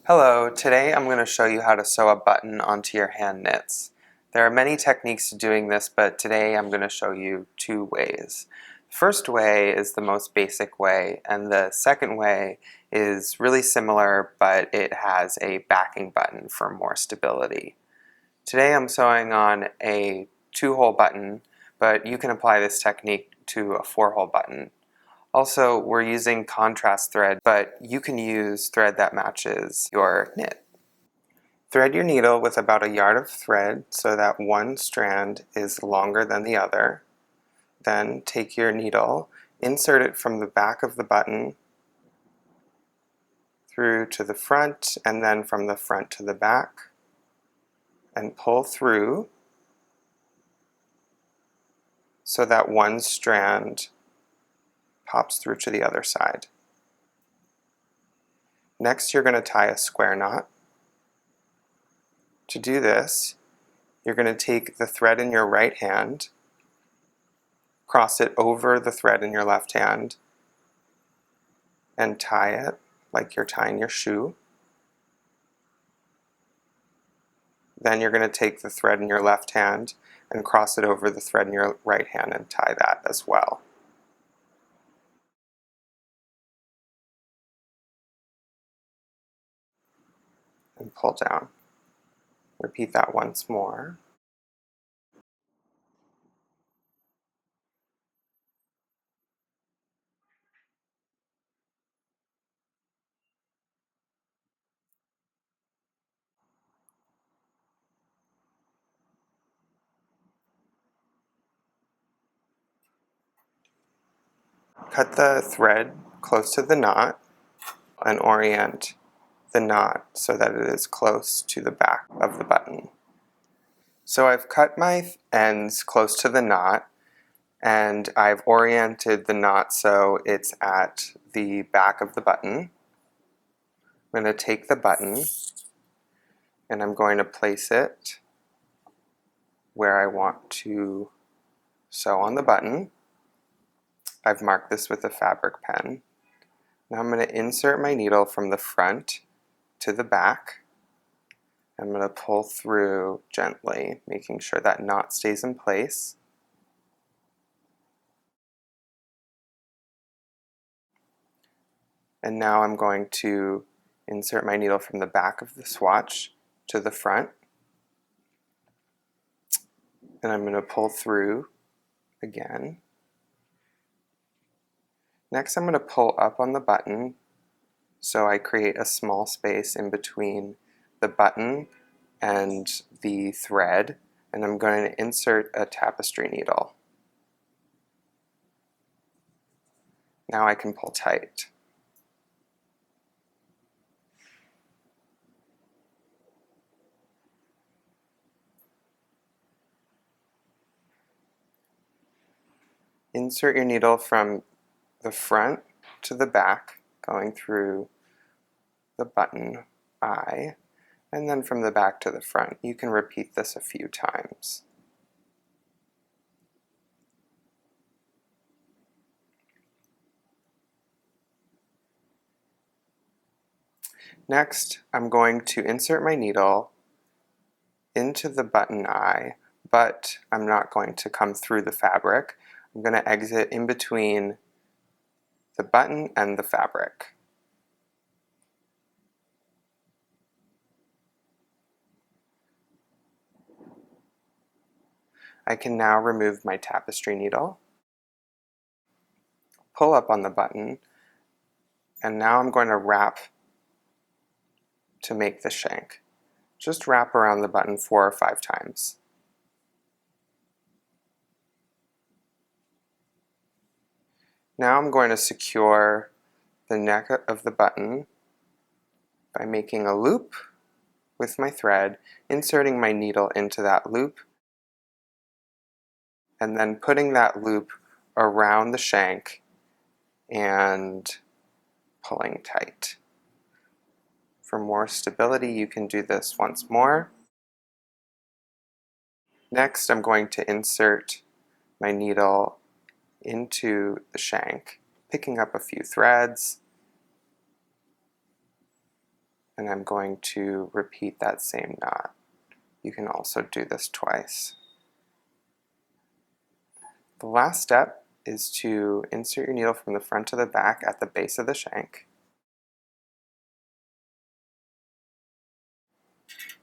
Hello, today I'm going to show you how to sew a button onto your hand knits. There are many techniques to doing this, but today I'm going to show you two ways. The first way is the most basic way, and the second way is really similar, but it has a backing button for more stability. Today I'm sewing on a 2-hole button, but you can apply this technique to a 4-hole button. Also, we're using contrast thread, but you can use thread that matches your knit. Thread your needle with about a yard of thread so that one strand is longer than the other. Then take your needle, insert it from the back of the button through to the front, and then from the front to the back, and pull through so that one strand pops through to the other side. Next, you're going to tie a square knot. To do this, you're going to take the thread in your right hand, cross it over the thread in your left hand, and tie it like you're tying your shoe. Then you're going to take the thread in your left hand and cross it over the thread in your right hand and tie that as well. And pull down. Repeat that once more. Cut the thread close to the knot and orient the knot so that it is close to the back of the button. So I've cut my ends close to the knot, and I've oriented the knot so it's at the back of the button. I'm going to take the button and I'm going to place it where I want to sew on the button. I've marked this with a fabric pen. Now I'm going to insert my needle from the front to the back. I'm going to pull through gently, making sure that knot stays in place. And now I'm going to insert my needle from the back of the swatch to the front. And I'm going to pull through again. Next I'm going to pull up on the button so I create a small space in between the button and the thread, and I'm going to insert a tapestry needle. Now I can pull tight. Insert your needle from the front to the back, going through the button eye, and then from the back to the front. You can repeat this a few times. Next, I'm going to insert my needle into the button eye, but I'm not going to come through the fabric. I'm going to exit in between the button and the fabric. I can now remove my tapestry needle, pull up on the button, and now I'm going to wrap to make the shank. Just wrap around the button 4 or 5 times. Now I'm going to secure the neck of the button by making a loop with my thread, inserting my needle into that loop, and then putting that loop around the shank and pulling tight. For more stability, you can do this once more. Next, I'm going to insert my needle into the shank, picking up a few threads, and I'm going to repeat that same knot. You can also do this twice. The last step is to insert your needle from the front to the back at the base of the shank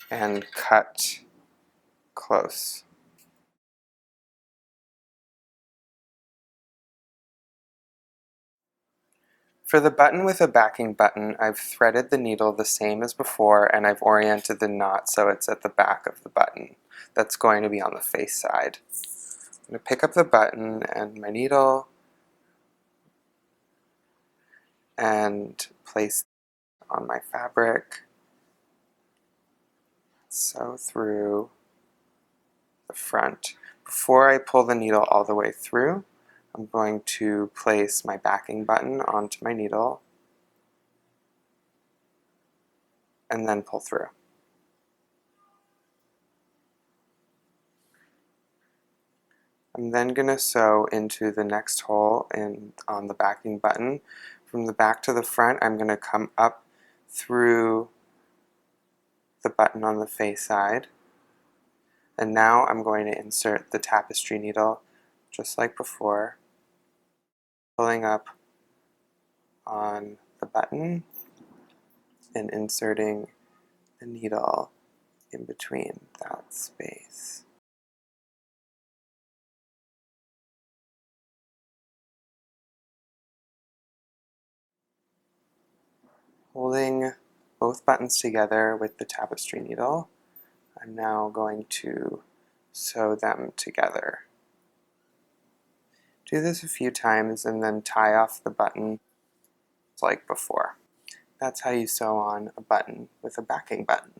and cut close. For the button with a backing button, I've threaded the needle the same as before, and I've oriented the knot so it's at the back of the button. That's going to be on the face side. I'm going to pick up the button and my needle and place on my fabric, sew through the front. Before I pull the needle all the way through, I'm going to place my backing button onto my needle and then pull through. I'm then going to sew into the next hole on the backing button. From the back to the front, I'm going to come up through the button on the face side. And now I'm going to insert the tapestry needle just like before, pulling up on the button and inserting the needle in between that space. Holding both buttons together with the tapestry needle, I'm now going to sew them together. Do this a few times and then tie off the button like before. That's how you sew on a button with a backing button.